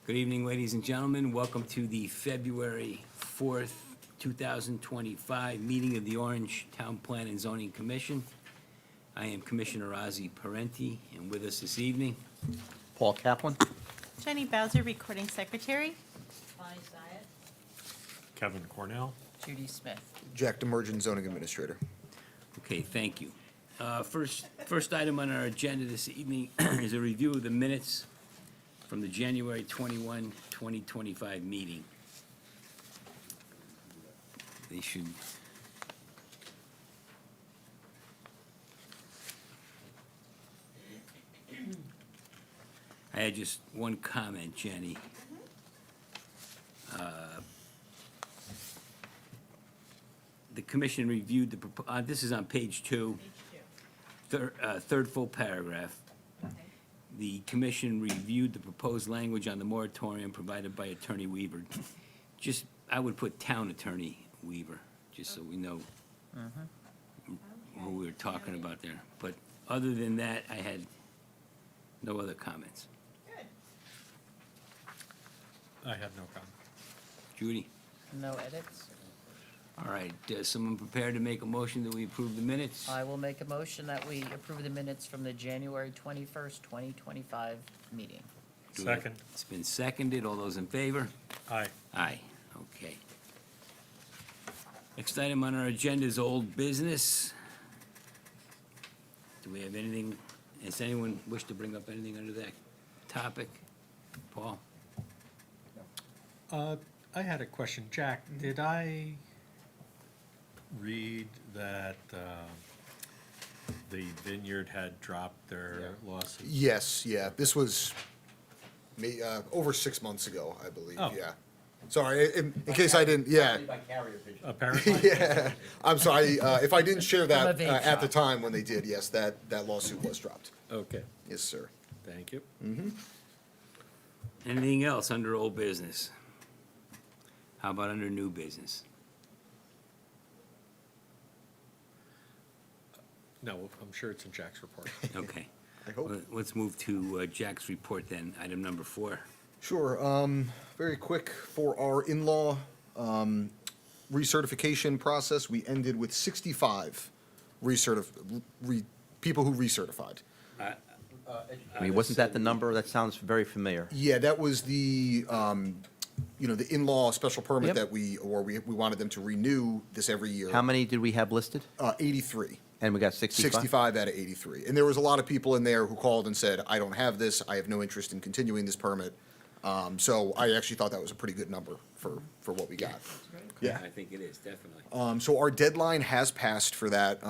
Good evening, ladies and gentlemen. Welcome to the February 4th, 2025 meeting of the Orange Town Plan and Zoning Commission. I am Commissioner Ozzie Parenti, and with us this evening, Paul Kaplan. Jenny Bowser, Recording Secretary. Bonnie Syatt. Kevin Cornell. Judy Smith. Jack Demerjen, zoning administrator. okay, thank you. First item on our agenda this evening is a review of the minutes from the January 21, 2025 meeting. They should. I had just one comment, Jenny. The commission reviewed this is on page 2, third full paragraph. The commission reviewed the proposed language on the moratorium provided by Attorney Weaver. Just, I would put Town Attorney Weaver, just so we know who we were talking about there. But other than that, I had no other comments. I had no comment. Judy? No edits. All right, someone prepared to make a motion that we approve the minutes? I will make a motion that we approve the minutes from the January 21st, 2025 meeting. Do we have- Second. It's been seconded. All those in favor? Aye. Aye, okay. Next item on our agenda is old business. Do we have anything, does anyone wish to bring up anything under that topic? Paul? I had a question. Jack, did I read that the Vineyard had dropped their lawsuit? Yes, yeah, this was over 6 months ago, I believe, Oh. yeah. Sorry, in case I didn't, yeah. Apparently. Yeah, I'm sorry, if I didn't share that From a vape at the shop. time when they did, yes, that lawsuit was dropped. Okay, Yes, sir. thank you. Anything else under old business? How about under new business? No, I'm sure it's in Jack's report. Okay. I hope. Let's move to Jack's report then, item number 4. Sure, very quick, for our in-law recertification process, we ended with 65 people who recertified. I mean, wasn't that the number? That sounds very familiar. Yeah, that was the, the in-law special permit Yep. that we wanted them to renew this every year. How many did we have listed? 83. And we got 65? 65 out of 83. And there was a lot of people in there who called and said, I don't have this, I have no interest in continuing this permit. So I actually thought that was a pretty good number for what we got. Yeah. I think it is, definitely. So our deadline has passed for that.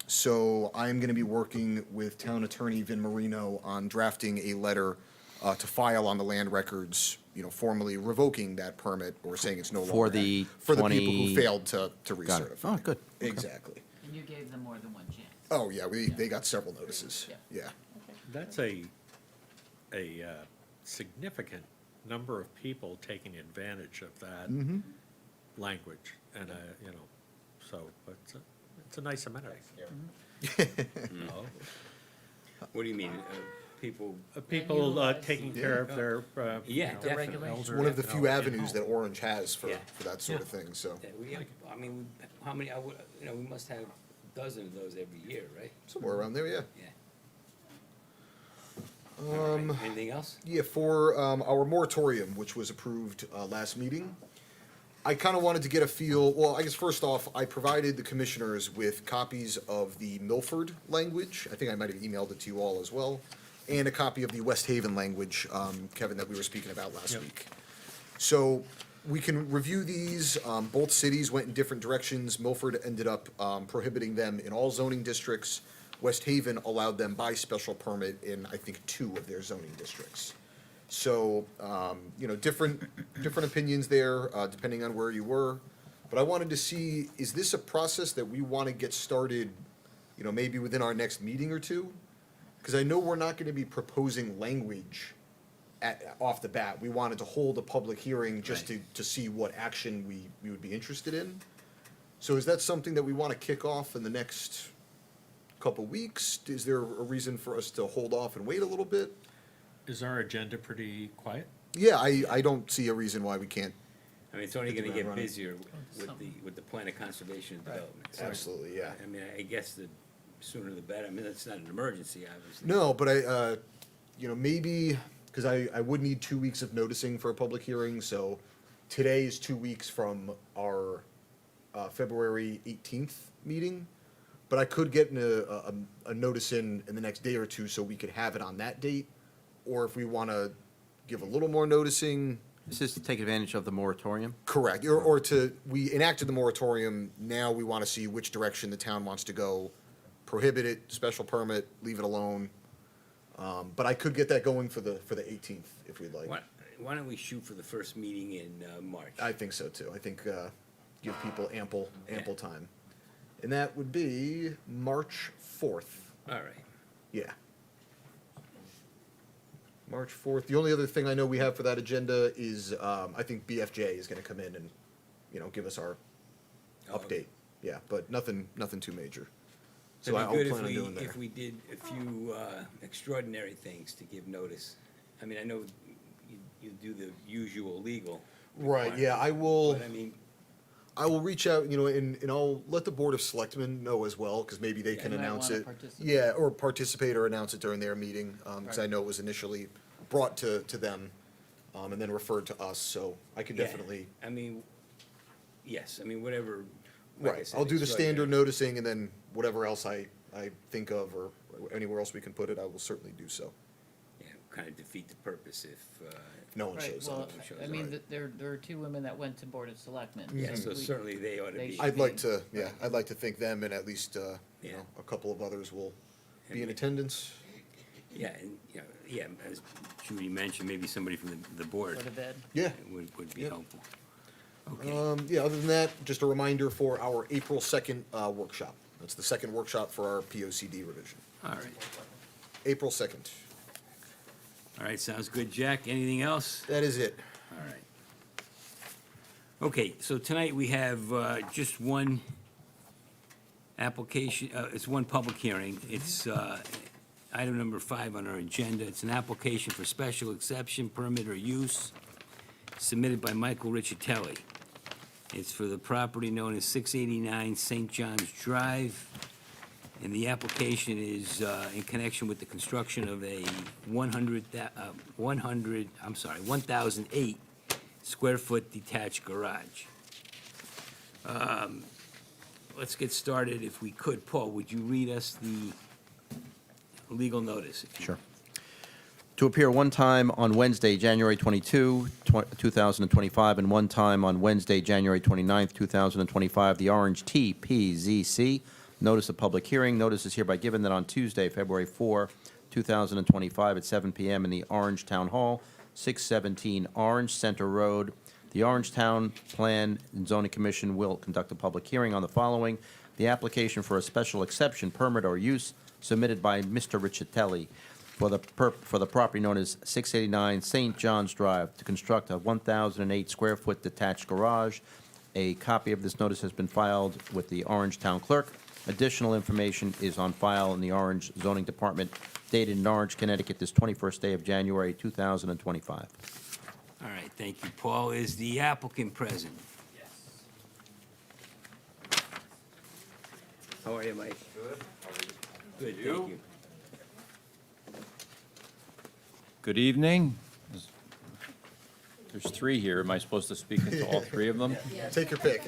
So I'm going to be working with Town Attorney Vin Marino on drafting a letter to file on the land records, formally revoking that permit or saying it's no longer. For the For the people 20 who failed to Got it. recertify. Oh, good. Okay. Exactly. And you gave them more than one chance. Oh, yeah, they got several notices. Yeah. Yeah. That's a significant number of people taking advantage of that language, and, so it's a nice amenity. Oh. What do you mean, people? People utilize- taking care of their, Yeah, The definitely. regulation. It's one of the few avenues that Orange has for Yeah. that sort of thing, so. Yeah, I mean, how many, we must have a dozen of those every year, right? Somewhere around there, yeah. Yeah. All right, anything else? Yeah, for our moratorium, which was approved last meeting, I kind of wanted to get a feel, well, I guess first off, I provided the commissioners with copies of the Milford language. I think I might have emailed it to you all as well, and a copy of the West Haven language, Kevin, that we were speaking about last Yep. week. So we can review these. Both cities went in different directions. Milford ended up prohibiting them in all zoning districts. West Haven allowed them by special permit in, I think, 2 of their zoning districts. So, different opinions there, depending on where you were. But I wanted to see, is this a process that we want to get started, maybe within our next meeting or two? Because I know we're not going to be proposing language off the bat. We wanted to hold a public hearing just Right. to see what action we would be interested in. So is that something that we want to kick off in the next couple weeks? Is there a reason for us to hold off and wait a little bit? Is our agenda pretty quiet? Yeah, I don't see a reason why we can't. I mean, it's only Hit the gonna ground get running. busier with the plan of conservation and development. So, Absolutely, yeah. I mean, I guess the sooner the better. I mean, it's not an emergency, obviously. No, but I, maybe, because I would need 2 weeks of noticing for a public hearing, so today is 2 weeks from our February 18th meeting. But I could get a notice in the next day or two so we could have it on that date. Or if we want to give a little more noticing, This is to take advantage of the moratorium? correct, we enacted the moratorium, now we want to see which direction the town wants to go. Prohibit it, special permit, leave it alone. But I could get that going for the 18th, if we'd like. Why don't we shoot for the first meeting in March? I think so too. I think, give people ample time. And that would be March 4th, All right. yeah. March 4th. The only other thing I know we have for that agenda is, I think BFJ is gonna come in and, give us our Oh, update. Yeah, but nothing too major. So It'd I'll be good plan on doing if there. we did a few extraordinary things to give notice. I mean, I know you do the usual legal. Right, yeah, I requirements, will, But I mean, I will reach out, and I'll let the Board of Selectmen know as well, because maybe they Yeah, can they might announce wanna it. participate. Yeah, or participate or announce it during their meeting, because I Right. know it was initially brought to them, and then referred to us, so I could yeah, definitely, I mean, yes, I mean, whatever. like I right, said, I'll do the standard extraordinary. noticing, and then whatever else I think of, or anywhere else we can put it, I will certainly do so, Yeah, kind of defeat the purpose if, if no one Right, shows well, up. shows I up. mean, there are two women that went to Board of Selectmen. yeah, so We- certainly they ought to they be. should I'd like to, yeah, I'd like to think them, and at least, Yeah. a couple of others will be in And- attendance. Yeah, and, yeah, as Judy mentioned, maybe somebody from the board Board of Ed. Yeah. would be Yep. helpful. Okay, Yeah, other than that, just a reminder for our April 2nd workshop. That's the second workshop for our POCD revision. all right. April 2nd. All right, sounds good, Jack. Anything else? That is it. All right. Okay, so tonight we have just one application, it's one public hearing. It's item number 5 on our agenda. It's an application for special exception, permit, or use submitted by Michael Riccitelli. It's for the property known as 689 St. John's Drive, and the application is in connection with the construction of a 1,008 square foot detached garage. Let's get started if we could. Paul, would you read us the legal notice? if you- Sure. To appear one time on Wednesday, January 22, 2025, and one time on Wednesday, January 29th, 2025, the Orange TPZC. Notice of public hearing. Notice is hereby given that on Tuesday, February 4, 2025, at 7 p.m. in the Orange Town Hall, 617 Orange Center Road. The Orange Town Plan and Zoning Commission will conduct a public hearing on the following: the application for a special exception, permit, or use submitted by Mr. Riccitelli for the property known as 689 St. John's Drive to construct a 1,008 square foot detached garage. A copy of this notice has been filed with the Orange Town Clerk. Additional information is on file in the Orange Zoning Department, dated in Orange, Connecticut, this 21st day of January, 2025. All right, thank you. Paul, is the applicant present? Yes. How are you, Mike? Good. How are you? Good, You? thank you. Good evening. There's three here. Am I supposed to speak into all three of them? Take your pick.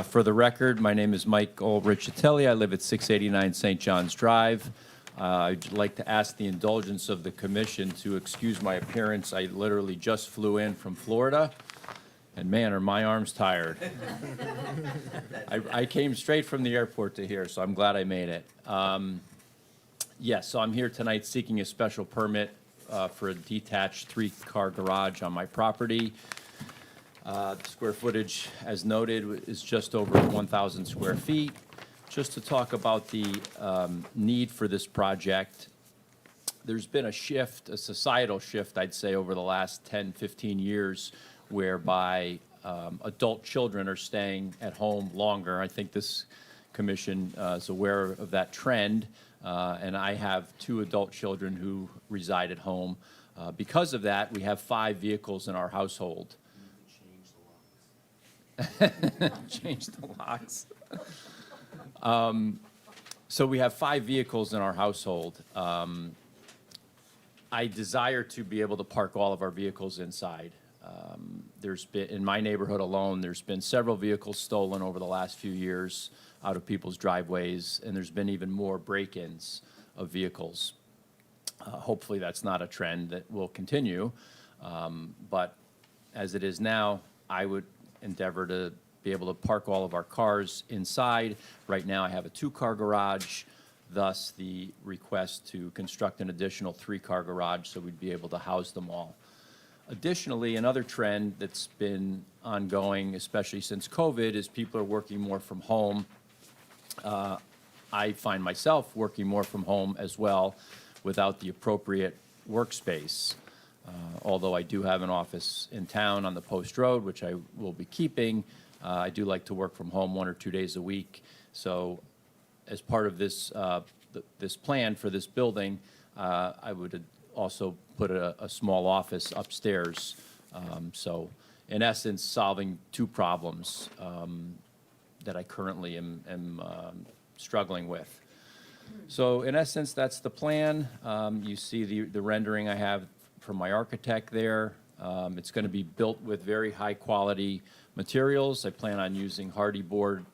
For the record, my name is Michael Riccitelli. I live at 689 St. John's Drive. I'd like to ask the indulgence of the commission to excuse my appearance. I literally just flew in from Florida, and man, are my arms tired. I came straight from the airport to here, so I'm glad I made it. Yes, so I'm here tonight seeking a special permit for a detached three-car garage on my property. The square footage, as noted, is just over 1,000 square feet. Just to talk about the need for this project, there's been a shift, a societal shift, I'd say, over the last 10, 15 years, whereby adult children are staying at home longer. I think this commission is aware of that trend, and I have two adult children who reside at home. Because of that, we have 5 vehicles in our household. Change the locks. So we have 5 vehicles in our household. I desire to be able to park all of our vehicles inside. There's been, in my neighborhood alone, there's been several vehicles stolen over the last few years out of people's driveways, and there's been even more break-ins of vehicles. Hopefully, that's not a trend that will continue, but as it is now, I would endeavor to be able to park all of our cars inside. Right now, I have a 2-car garage, thus the request to construct an additional 3-car garage so we'd be able to house them all. Additionally, another trend that's been ongoing, especially since COVID, is people are working more from home. I find myself working more from home as well without the appropriate workspace. Although I do have an office in town on the Post Road, which I will be keeping, I do like to work from home 1 or 2 days a week. So as part of this, this plan for this building, I would also put a small office upstairs. So in essence, solving 2 problems that I currently am struggling with. So in essence, that's the plan. You see the rendering I have from my architect there. It's going to be built with very high-quality materials. I plan on using hardy board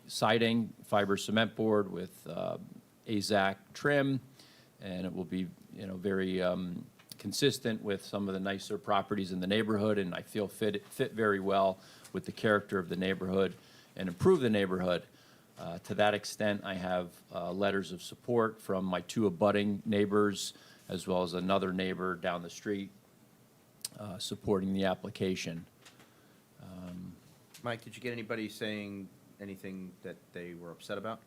siding, fiber cement board with AZAC trim, and it will be, you know, very consistent with some of the nicer properties in the neighborhood, and I feel fit very well with the character of the neighborhood and improve the neighborhood. To that extent, I have letters of support from my 2 abutting neighbors, as well as another neighbor down the street supporting the application. Mike, did you get anybody saying anything that they were upset about?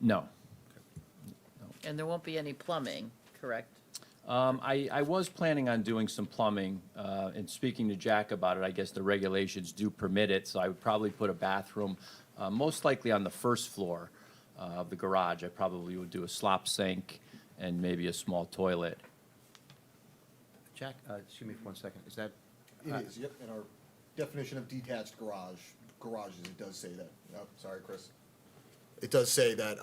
No. And there won't be any plumbing, correct? I was planning on doing some plumbing, and speaking to Jack about it, I guess the regulations do permit it, so I would probably put a bathroom, most likely on the first floor of the garage. I probably would do a slop sink and maybe a small toilet. Jack, excuse me for 1 second. Is that, It is, yep, in our definition of detached garages, it does say that. Oh, sorry, Chris. It does say that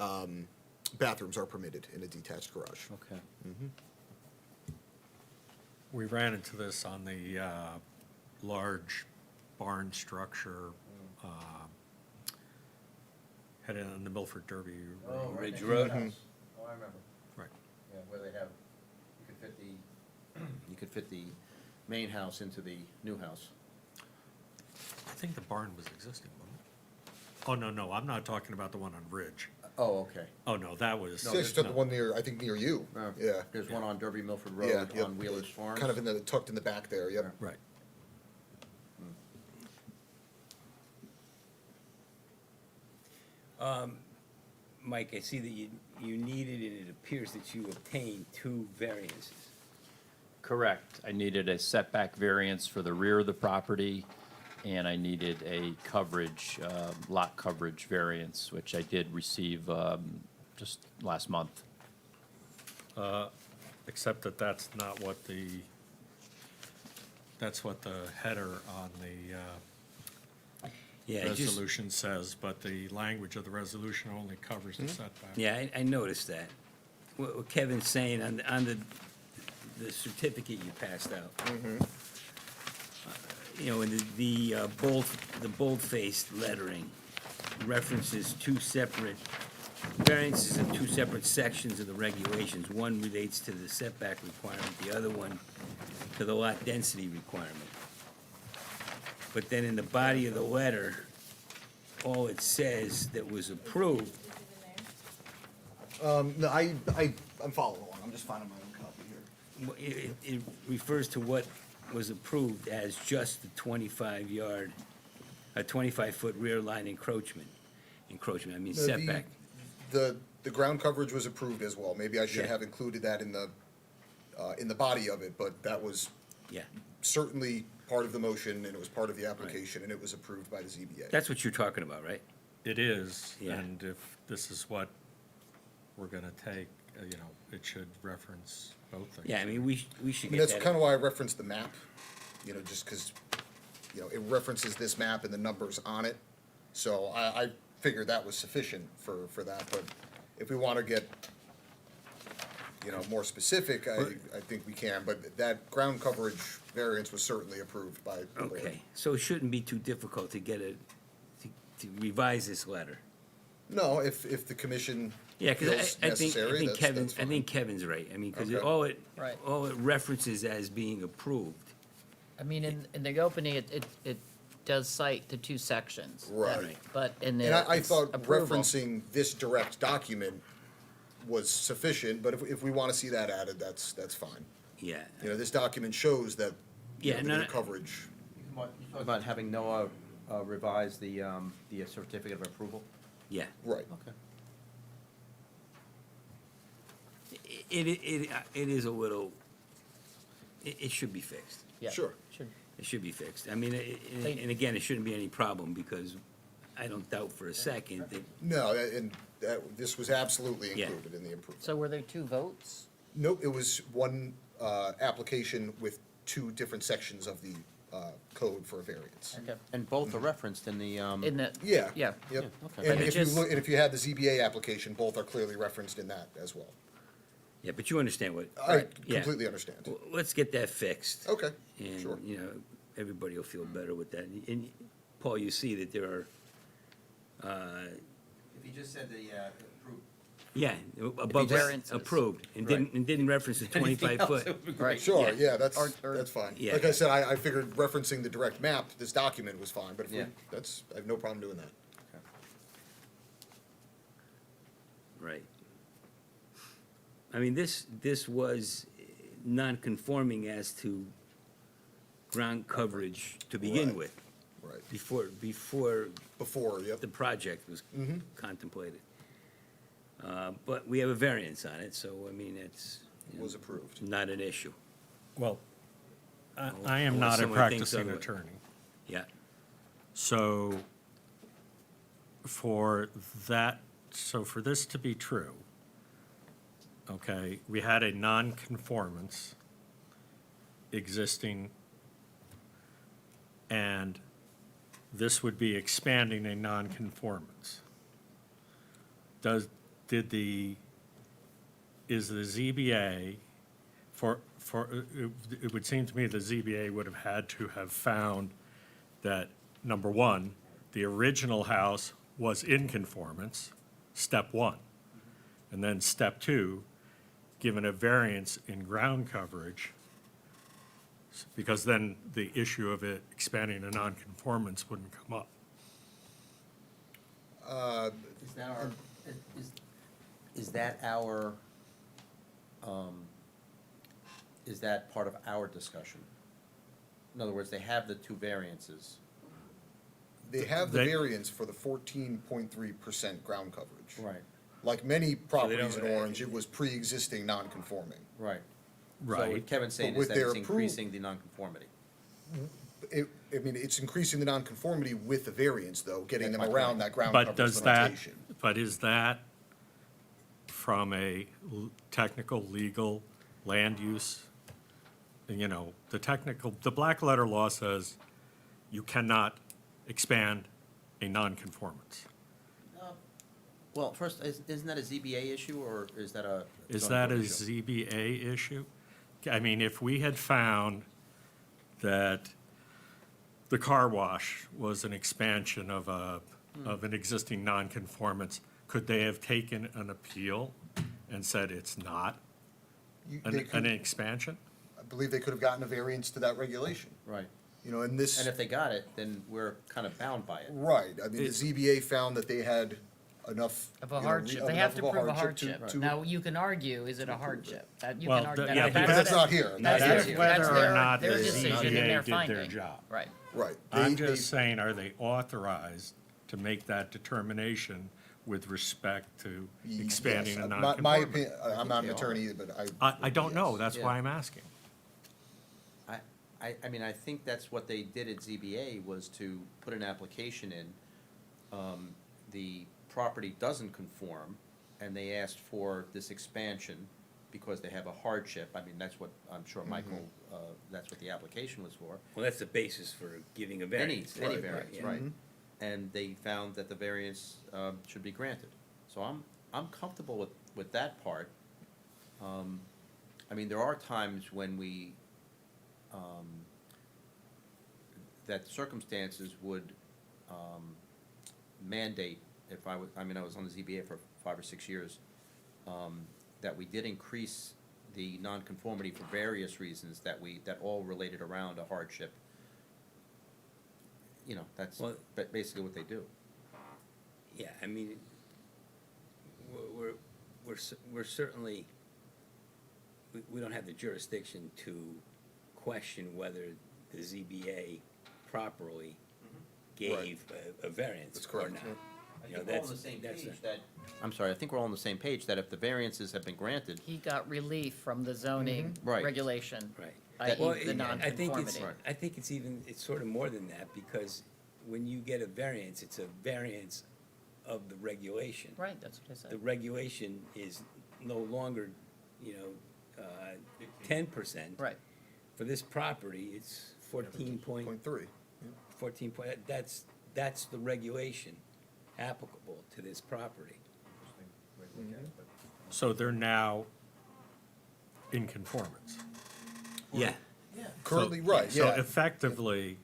bathrooms are permitted in a detached garage. okay. We ran into this on the large barn structure headed on the Milford Derby Road. Ridge Road. Oh, I remember. Right. Yeah, where they have, you could fit the main house into the new house. I think the barn was existing, wasn't it? Oh, no, I'm not talking about the one on Ridge. Oh, okay. Oh, no, that was. Six took the one near, I think near you. Yeah. There's one on Derby Milford Yeah, Road yep. on Wheeler's Farms. Kind of in the, tucked in the back there, yep. Right. Mike, I see that you needed, and it appears that you obtained 2 variances. Correct. I needed a setback variance for the rear of the property, and I needed a coverage, lot coverage variance, which I did receive just last month. Except that that's not what that's what the header on the Yeah, just, resolution says, but the language of the resolution only covers the setback. yeah, I noticed that. What Kevin's saying on the certificate you passed out. You know, in the bold-faced lettering references 2 separate variances in 2 separate sections of the regulations. One relates to the setback requirement, the other one to the lot density requirement. But then in the body of the letter, all it says that was approved, No, I'm following along, I'm just finding my own copy here. it refers to what was approved as just the 25-foot rear line encroachment, I mean No, setback. The ground coverage was approved as well, maybe I should Yeah. have included that in the body of it, but that was Yeah, certainly part of the motion, and it was part of the application, and it was approved by the ZBA. that's what you're talking about, right? It is, Yeah. and if this is what we're gonna take, it should reference both things. Yeah, I mean, we should I mean, get that's that. kind of why I referenced the map, just because, it references this map and the numbers on it. So I figured that was sufficient for that, but if we want to get, more specific, I think we can, but that ground coverage variance was certainly approved by the board. Okay, so it shouldn't be too difficult to get to revise this letter. No, if the commission Yeah, feels because I think necessary, that's I fine. think Kevin's right. I mean, because Okay. Right. all it references as being approved. I mean, in the opening, it does cite the two sections. Right. But in the. And I it's thought approval. referencing this direct document was sufficient, but if we want to see that added, that's fine. Yeah, This document shows that, Yeah, the no, new no. coverage. You talk about having Noah revise the certificate of approval? yeah. Right. Okay. It is a little, it should be fixed. Yeah. Sure. Should- It should be fixed. I mean, and again, it shouldn't be any problem because I don't doubt for a second that, No, this was absolutely Yeah. included in the improvement. So were there two votes? Nope, it was one application with two different sections of the code for a variance. Okay. And both are referenced in the, In the. Yeah. Yeah. Yep. Yeah, okay. And But it if you just- look, and if you had the ZBA application, both are clearly referenced in that as well. yeah, but you understand what. I Yeah. completely understand. Well, let's get that fixed. Okay, sure. And, everybody will feel better with that. And, Paul, you see that there are, If you just said the approved. yeah, above Variances. approved, and Right. didn't reference the 25-foot. Right. Sure, Yeah. yeah, that's, Or- that's fine. Yeah. Like I said, I figured referencing the direct map, this document was fine, but if we, Yeah. I have no problem doing that. Right. I mean, this was non-conforming as to ground coverage to begin Right. with, Right. before Before, yep. the project was Mm-hmm. contemplated. But we have a variance on it, so, I mean, it's Was approved. not an issue. Well, I Unless am not a someone thinks practicing otherwise. attorney. Yeah, So for for this to be true, okay, we had a non-conformance existing, and this would be expanding a non-conformance. Is the ZBA, it would seem to me the ZBA would have had to have found that, number one, the original house was in conformance, step one. And then step two, given a variance in ground coverage, because then the issue of it expanding a nonconformance wouldn't come up. Is that our, is that our, is that part of our discussion? In other words, they have the two variances. They have the They- variance for the 14.3% ground coverage. Right. Like many properties in don't- Orange, it was pre-existing non-conforming. Right. So Right. what Kevin's saying But is with that their it's appro- increasing the nonconformity. It's increasing the non-conformity with the variance, though, getting them That's my around point. that ground But coverage does that, limitation. but is that from a technical, legal, land use? The black letter law says you cannot expand a nonconformance. Well, first, isn't that a ZBA issue, or is that a? Is zoning that board a issue? ZBA issue? I mean, if we had found that the car wash was an expansion of an existing nonconformance, could they have taken an appeal and said it's not They an could- expansion? I believe they could have gotten a variance to that regulation. Right. And this. And if they got it, then we're kind of bound by it. Right, I mean, the ZBA found that they had enough. Of a hardship. They have to prove a hardship. to- Now, you can argue, is it a hardship? That you Well, can argue. the- yeah, But that's not here. That's That's their- whether that's or their- not their the decision and ZBA their did their finding. job. Right. Right. I'm They- just saying, are they authorized to make that determination with respect to expanding yes, a My nonconformity? opinion, I'm not an they are. attorney, but I don't know, that's why Yeah. I'm asking. I mean, I think that's what they did at ZBA, was to put an application in. The property doesn't conform, and they asked for this expansion because they have a hardship. I mean, that's what, I'm sure Michael, that's what the application was for. Well, that's the basis for giving a variance. Any Right, variance, yeah. right. And they found that the variance should be granted. So I'm comfortable with that part. I mean, there are times when we, that circumstances would mandate, if I was, I mean, I was on the ZBA for 5 or 6 years, that we did increase the nonconformity for various reasons that all related around a hardship. You know, that's Well- basically what they do. Yeah, I mean, we're certainly, we don't have the jurisdiction to question whether the ZBA properly gave a variance That's or correct, not. yeah. You know, that's- that's a- I'm sorry, I think we're all on the same page, that if the variances have been granted, He got relief from the zoning Right. regulation, Right. i.e. Well, the I think nonconformity. it's, I think it's even, it's sort of more than that, because when you get a variance, it's a variance of the regulation. Right, that's what I The said. regulation is no longer, you know, 10%. Right, For this property, it's 0.3. 14 point, that's the regulation applicable to this property. So they're now in conformance. Yeah. Currently, So- right, So yeah. effectively,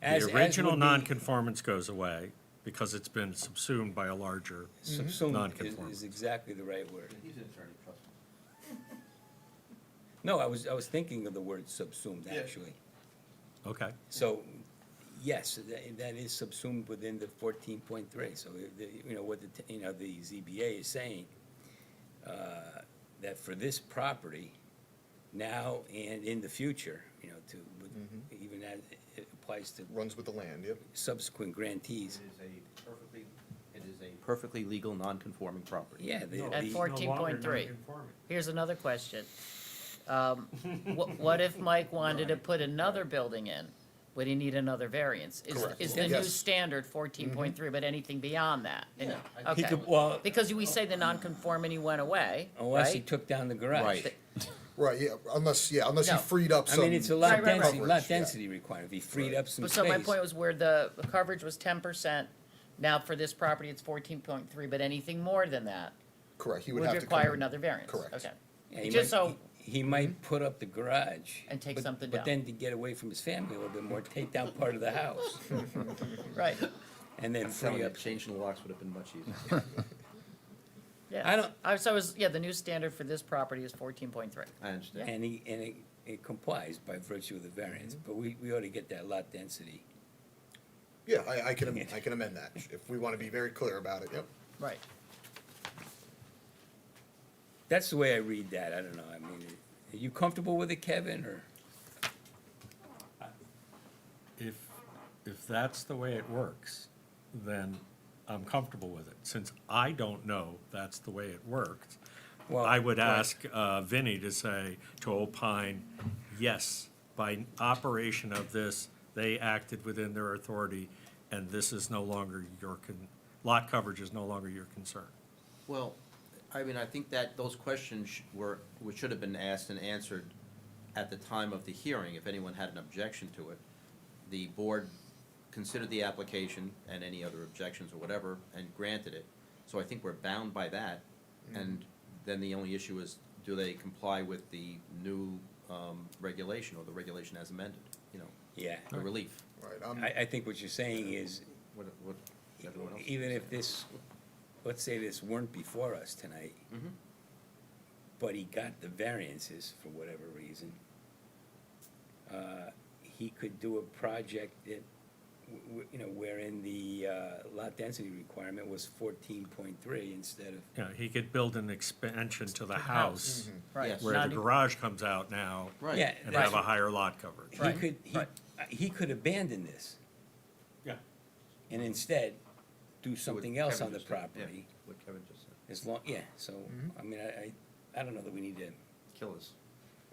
As the original would be nonconformance goes away because it's been subsumed by a larger, Subsumed Nonconformance. is exactly the right word. he's an attorney, trust me. No, I was thinking of the word subsumed, actually. okay. So, yes, that is subsumed within the 14.3. So, you know, what the ZBA is saying, that for this property, now and in the future, you know, even as it applies to Runs with the land, yep. subsequent grantees. It is a perfectly legal, non-conforming property. Yeah, At the, 14.3. Here's another question. What if Mike wanted to put another building in? Would he need another variance? Correct. Is the new Yes. standard 14.3 but anything beyond that? And- he Okay, could, well, because we say the nonconformity went away, unless he right? took down the garage. Right. Right, unless he No. freed up I some. mean, it's a lot Right, right, right. density, lot Coverage, yeah. density requirement. If he freed up some But space. so my point was where the coverage was 10%, now for this property it's 14.3, but anything more than that Correct, he would would have to come require in. another variance? Correct. Okay. Yeah, he Just might- so, He might put up the garage. And take but- something But down. then to get away from his family a little bit more, take down part of the house right, and then I'm telling free you, up. changing the locks would have been much easier. yeah. I don't- So it was, yeah, the new standard for this property is 14.3. I understand. And it complies by virtue of the variance, but we ought to get that lot density. Yeah, I can amend that, if we want to be very clear about it, yep. Right. That's the way I read that. I don't know. I mean, are you comfortable with it, Kevin, or? If that's the way it works, then I'm comfortable with it. Since I don't know that's the way it worked, Well, I would right. ask Vinnie to say, to opine, yes, by operation of this, they acted within their authority, and this is no longer lot coverage is no longer your concern. Well, I mean, I think that those questions should have been asked and answered at the time of the hearing, if anyone had an objection to it. The board considered the application and any other objections or whatever, and granted it. So I think we're bound by that, and then the only issue is, do they comply with the new regulation, or the regulation as amended, you know, Yeah. the relief? Right, I think what you're saying is, What everyone else even is if this, let's say this weren't before us tonight, Mhm. but he got the variances for whatever reason, he could do a project that, you know, wherein the lot density requirement was 14.3 instead of, You know, he could build an expansion to the house Right. Yes. where Not the even- garage comes out now Right. yeah. and that's- have a higher lot coverage. He Right, could, right. he could abandon this Yeah. and instead do Do what something else Kevin on the just said, yeah, property. What Kevin just said. As long, yeah, so, I mean, I don't know that we need to, Killers.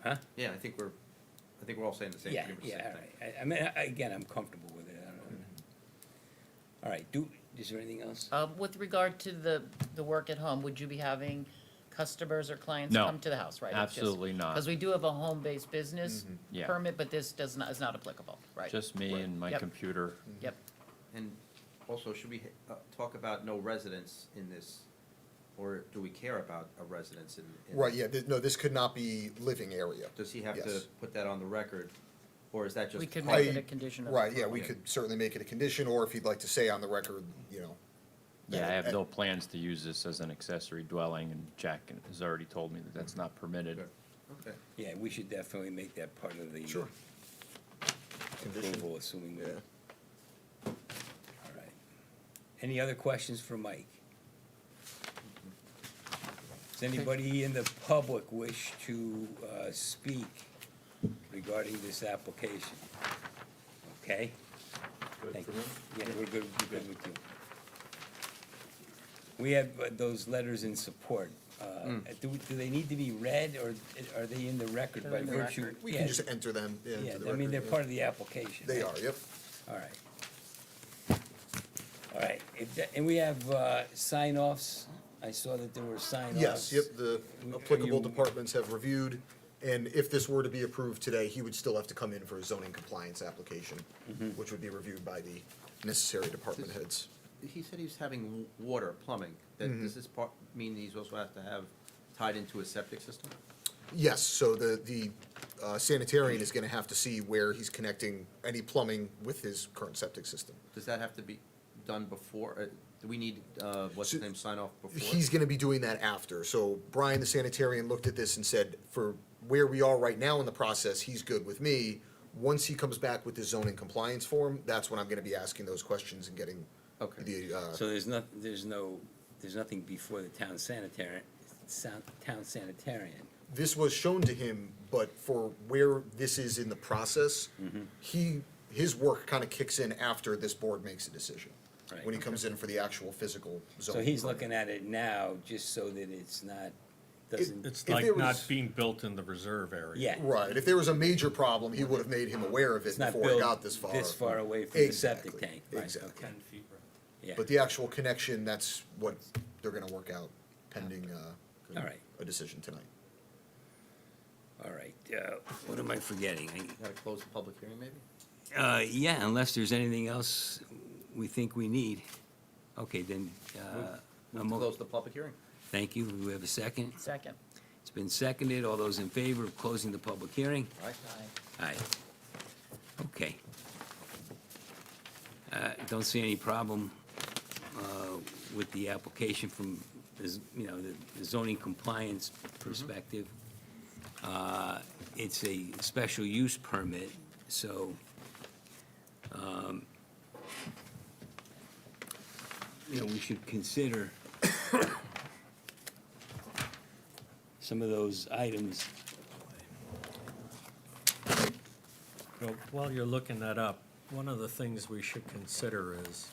huh? Yeah, I think we're all saying the same, Yeah, pretty much the yeah, same all thing. right. I mean, again, I'm comfortable with it, I don't know. All right, do is there anything else? With regard to the work at home, would you be having customers or clients No, come to the house, right? absolutely not. Because we do have a home-based business Yeah. permit, but this is not applicable, right? Just me and my Yep. computer. Yep. And also, should we talk about no residents in this, or do we care about a residence in? Right, yeah, no, this could not be living area. Does he have to Yes. put that on the record, or is that just? We could part- make it a condition of. Right, yeah, we Okay. could certainly make it a condition, or if you'd like to say on the record, you know. Yeah, I have that- no plans to use this as an accessory dwelling, and Jack has already told me that that's not permitted. Good. Okay. Yeah, we should definitely make that part of the. Sure. Approval, assuming that. Yeah. All right. Any other questions for Mike? Does anybody in the public wish to speak regarding this application? Okay? Thank you. Yeah, we're good with you. We have those letters in support. Do they need to be read, or are they in the record They're by in the virtue? record. We Yeah, can just enter them, yeah, Yeah, into the I mean, they're record, part yeah. of the application. They right? are, yep. All right. All right, and we have sign-offs. I saw that there were sign-offs. Yes, yep, the Are applicable you- departments have reviewed, and if this were to be approved today, he would still have to come in for a zoning compliance application, which would be reviewed by the necessary department heads. He said he was having water, plumbing. Does this part mean he's also have to have tied into a septic system? Yes, so the sanitarian is gonna have to see where he's connecting any plumbing with his current septic system. Does that have to be done before? Do we need, what's his name, sign off before? He's gonna be doing that after, so Brian, the sanitarian, looked at this and said, for where we are right now in the process, he's good with me. Once he comes back with his zoning compliance form, that's when I'm gonna be asking those questions and getting Okay. the, So there's nothing before the town sanitarian. this was shown to him, but for where this is in the process, his work kind of kicks in after this board makes a decision. Right. When he comes in for the actual physical So zoning. he's permit. looking at it now, just so that it's not, doesn't, It's If like there not was- being built in the reserve area. yeah. Right, if there was a major problem, he would have made him aware of it It's not before it built got this far. this far away from the septic Exactly, tank. Right, exactly. okay. Yeah, But the actual connection, that's what they're gonna work out pending, All right. a decision tonight. all right. What am I forgetting? Gotta close the public hearing, maybe? Yeah, unless there's anything else we think we need. Okay, then, Move to close the public hearing. thank you. Do we have a second? Second. It's been seconded. All those in favor of closing the public hearing? Aye. Aye. Aye. Okay. Don't see any problem with the application from, you know, the zoning compliance perspective. It's a special use permit, so, you know, we should consider some of those items. Well, while you're looking that up, one of the things we should consider is,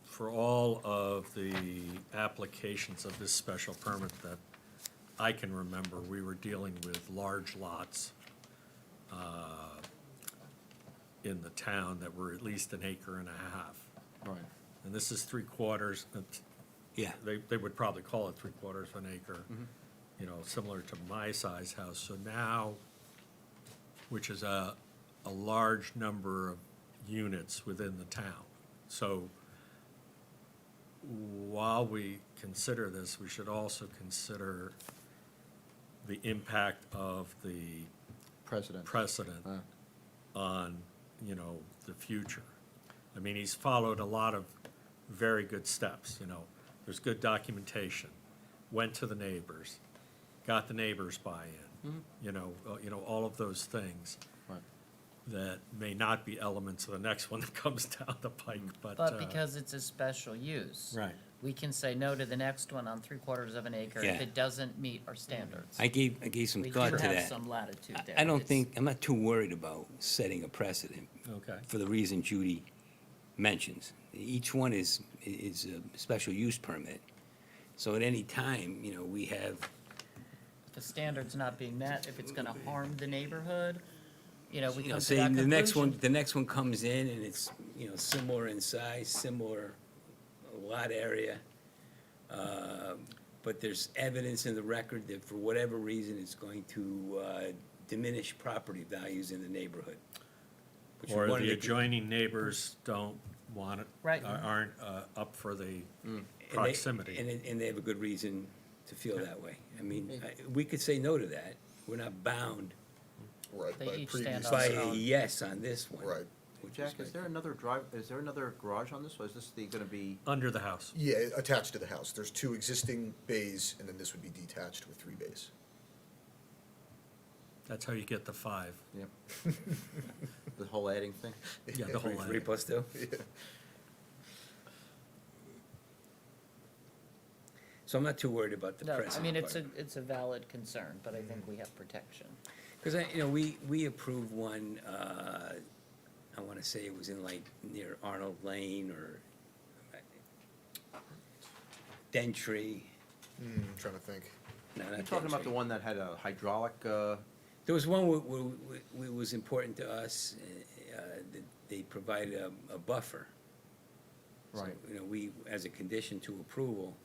for all of the applications of this special permit that I can remember, we were dealing with large lots in the town that were at least an acre and a half. Right. And this is 3/4, Yeah. they would probably call it 3/4 of an acre, you know, similar to my size house. So now, which is a large number of units within the town. So while we consider this, we should also consider the impact of the President. precedent Ah. on, you know, the future. I mean, he's followed a lot of very good steps, you know. There's good documentation, went to the neighbors, got the neighbors' buy-in, you know, all of those things Right. that may not be elements of the next one that comes down the pike, but. But because it's a special use. Right. We can say no to the next one on 3/4 of an acre Yeah. if it doesn't meet our standards. I gave some We do thought to have that. some latitude there. I don't It's- think, I'm not too worried about setting a precedent Okay. for the reason Judy mentions. Each one is a special use permit. So at any time, you know, we have, The standard's not being met, if it's gonna harm the neighborhood, you know, we You know, come to say that conclusion. the next one comes in and it's, you know, similar in size, similar lot area. But there's evidence in the record that for whatever reason, it's going to diminish property values in the neighborhood. which we Or wanted the to- adjoining neighbors don't want it. Right. Aren't up for the and they- proximity. And they have a good reason to feel that way. I mean, we could say no to that. We're not bound Right, They by each stand previous. on by their a own. yes on this one. Right. which Jack, great. is there another garage on this, or is this gonna be? Under the house. Yeah, attached to the house. There's 2 existing bays, and then this would be detached with 3 bays. That's how you get the 5. Yep. The whole adding thing? Yeah, the whole Three area. plus two? So I'm not too worried about the No, present I mean, it's part. it's a valid concern, but I think we have protection. Because we approved one, I want to say it was in like near Arnold Lane or Dentry. I'm trying to think. No, not You're talking about Dentry. the one that had a hydraulic, There was one where was important to us, that they provided a buffer. So, Right. you know, we, as a condition to approval,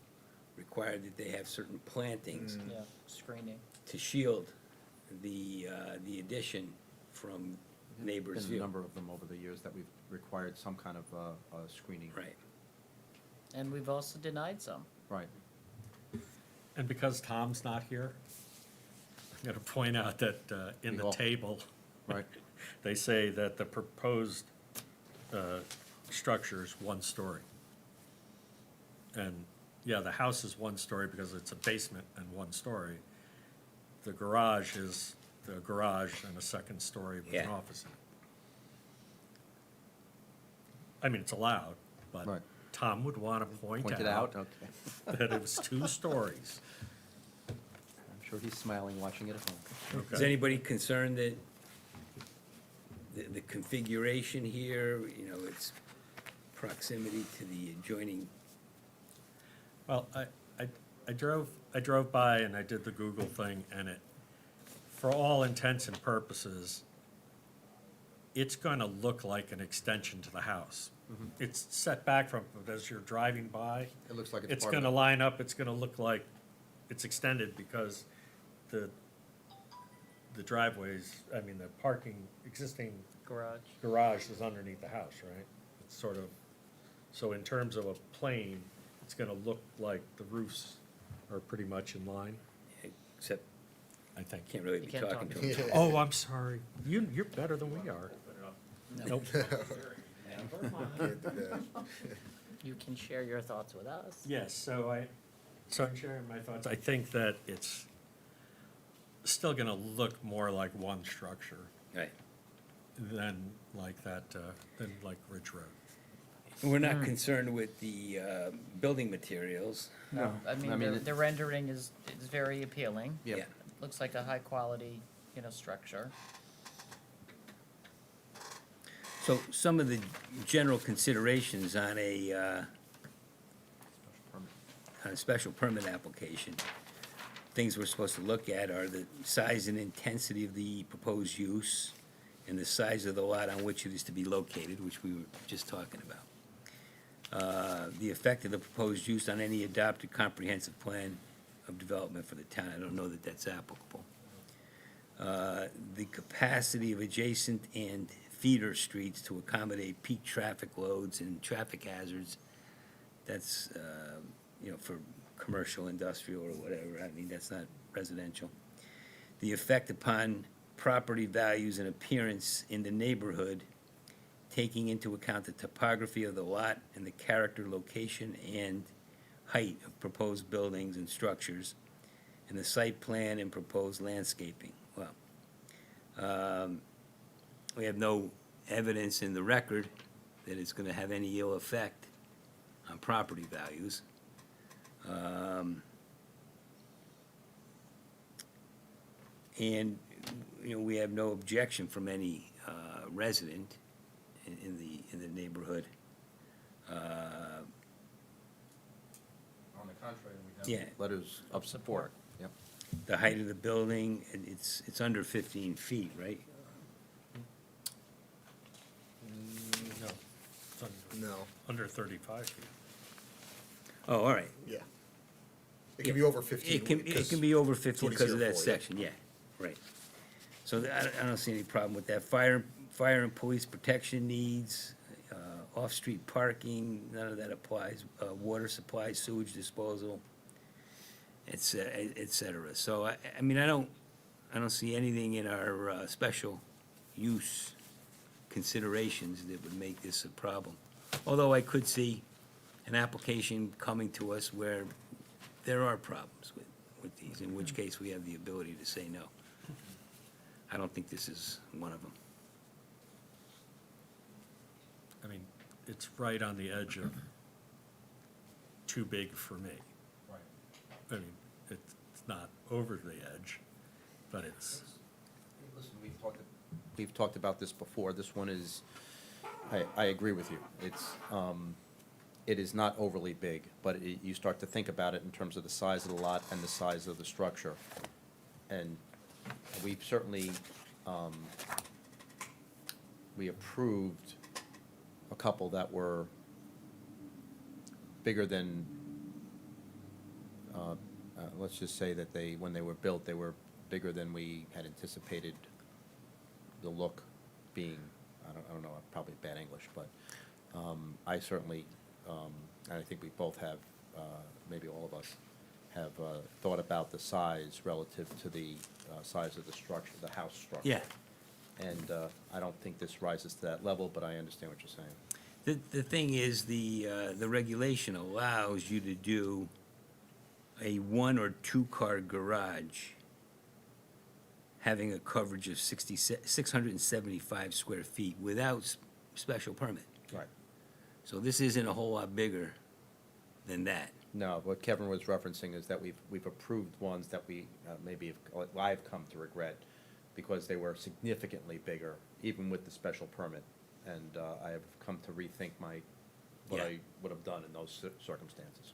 required that they have certain plantings Yeah, screening. to shield the addition from neighbors' been a view. number of them over the years that we've required some kind of screening. Right. And we've also denied some. Right. And because Tom's not here, I'm going to point out that in We the all- table, Right. they say that the proposed structure is 1 story. And, yeah, the house is 1 story because it's a basement and 1 story. The garage is the garage and a 2nd story with an Yeah. office in it. I mean, it's allowed, but Right. Tom would want to point Point it out, out okay. that it was 2 stories. I'm sure he's smiling, watching it at home. Is anybody concerned that the configuration here, you know, its proximity to the adjoining? Well, I drove by and I did the Google thing, and it, for all intents and purposes, it's gonna look like an extension to the house. It's set back from, but as you're driving by, It looks like it's it's part of gonna it. line up, it's gonna look like it's extended because the driveways, I mean, the parking, existing Garage. garage is underneath the house, right? It's sort of, so in terms of a plane, it's gonna look like the roofs are pretty much in line, Except, I think. can't really You be can't talking talk to him. Oh, I'm sorry. You're better than we are. Nope. Can't do that. You can share your thoughts with us. Yes, so I'm sharing my thoughts. I think that it's still gonna look more like one structure Right. than like that, than like Ridge Road. We're not concerned with the building materials. No, I I mean, mean, the rendering is very appealing. Yep. Yeah. Looks like a high-quality, you know, structure. So some of the general considerations on a special permit application, things we're supposed to look at are the size and intensity of the proposed use and the size of the lot on which it is to be located, which we were just talking about. The effect of the proposed use on any adopted comprehensive plan of development for the town. I don't know that that's applicable. The capacity of adjacent and feeder streets to accommodate peak traffic loads and traffic hazards. That's, you know, for commercial, industrial, or whatever. I mean, that's not residential. The effect upon property values and appearance in the neighborhood, taking into account the topography of the lot and the character, location, and height of proposed buildings and structures, and the site plan and proposed landscaping. Well, we have no evidence in the record that it's gonna have any ill effect on property values. And, you know, we have no objection from any resident in the neighborhood. On the contrary, Yeah. letters of support. Yep. The height of the building, and it's under 15 feet, right? No, under 35 feet. Oh, all right. yeah. It can be over 15. It can because be over it's 50 what he's because of here that for, yeah. section, yeah, right. So I don't see any problem with that. Fire and police protection needs, off-street parking, none of that applies. Water supply, sewage disposal, et cetera. So I mean, I don't see anything in our special use considerations that would make this a problem. Although I could see an application coming to us where there are problems with these, in which case we have the ability to say no. I don't think this is one of them. I mean, it's right on the edge of too big for me. I mean, it's not over the edge, but it's, Listen, we've talked about this before. This one is, I agree with you. It is not overly big, but you start to think about it in terms of the size of the lot and the size of the structure. And we've certainly, we approved a couple that were bigger than, let's just say that when they were built, they were bigger than we had anticipated the look being. I don't know, probably bad English, but I certainly, and I think we both have, maybe all of us, have thought about the size relative to the size of the structure, the house structure. Yeah. And I don't think this rises to that level, but I understand what you're saying. The thing is, the regulation allows you to do a 1 or 2 car garage having a coverage of 675 square feet without special permit. Right. So this isn't a whole lot bigger than that. No, what Kevin was referencing is that we've approved ones that we maybe I've come to regret because they were significantly bigger, even with the special permit. And I have come to rethink what Yeah. I would have done in those circumstances.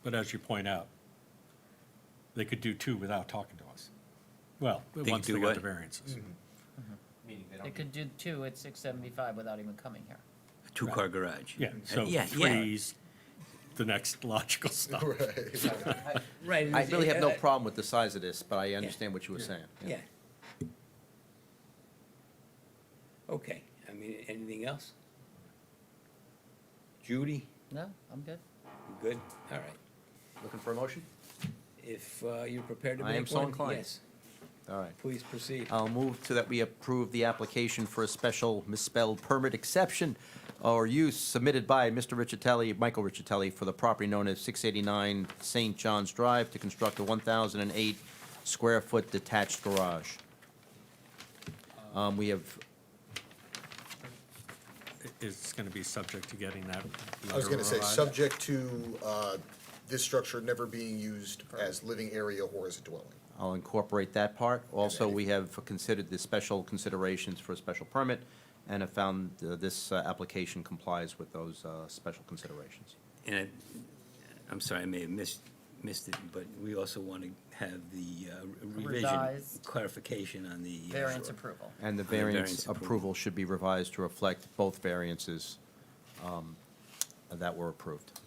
but as you point out, they could do 2 without talking to us. Well, could once do they got what? the variances. Meaning they They could do 2 at 675 without even coming here. A 2-car garage. Yeah, so Yeah, 3's the next logical step. Right. Right. I really have no problem with the size of this, but I understand what you were saying. Yeah. Okay, I mean, anything else? Judy, No, I'm good. you good? All right. Looking for a motion? If you're prepared to I make one? am so inclined. Yes, All right. please proceed. I'll move to that we approve the application for a special misspelled permit exception or use submitted by Mr. Riccitelli, Michael Riccitelli, for the property known as 689 St. John's Drive to construct a 1,008 square foot detached garage. We have, It's going to be subject to getting that. I was gonna say, letter subject to, this structure never being used as living area or as a dwelling. I'll incorporate that part. Also, we have considered the special considerations for a special permit and have found this application complies with those special considerations. And I'm sorry, I may have missed it, but we also want to have the revision, Revised. clarification on the. Variance approval. And the the variance variance approval. approval should be revised to reflect both variances that were approved.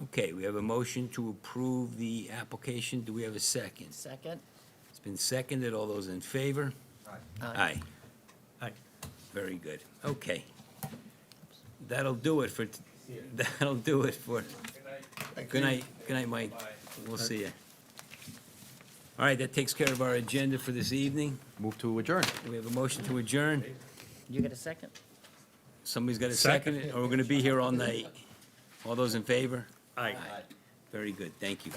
Okay, we have a motion to approve the application. Do we have a second? Second? It's been seconded. All those in favor? Aye. Aye. Very good. Okay. That'll do it for, good night, Mike. We'll see you. All right, that takes care of our agenda for this evening. Move to adjourn. We have a motion to adjourn. You get a second? Somebody's got a second, or we're gonna be here all night. All those in favor? Aye. Very good, thank you.